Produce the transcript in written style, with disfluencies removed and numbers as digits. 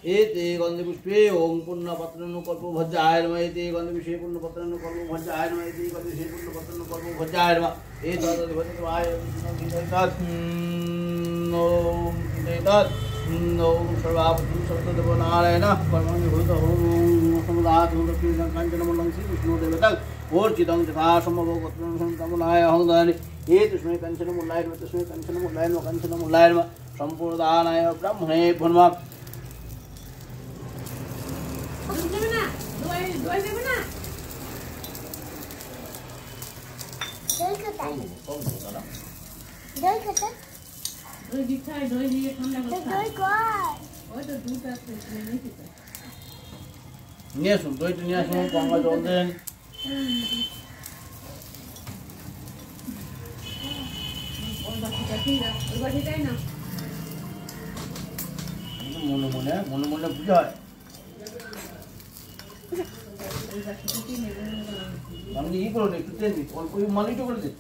एते गन्धपुष्पे ओम पुण्यपत्रनुकल्पो भज्जाय नमः एते गन्धपुष्पे पुण्यपत्रनुकल्पो भज्जाय नमः एते गन्धपुष्पे पुण्यपत्रनुकल्पो भज्जाय नमः एतद् ओम सर्वावतु सर्वदेवनारायण परमनिभूत ओम समुदातु दक्षिणं काञ्चनमण्डलं श्रीविष्णुदेवतं ओर्चितं तथा समभवपत्रं संतमनाय हंदानि एतस्मै काञ्चनमूलाय नमः तस्मै काञ्चनमूलाय नमः काञ्चनमूलाय नमः सम्पूर्णदानाय ब्रह्मणे भुन्मः দই দিছাই দই দিয়ে ঠান্ডা করতে দই কই ওই তো দুধ আছে তুমি নিতে নিয়ে আসুন দইটা নিয়ে আসুন গঙ্গা জল দেন ওই বাটিটাই না মনে মনে মনে মনে বুঝা হয় আমি ই করুন একটু দেন অল্প মালিটা করে দিন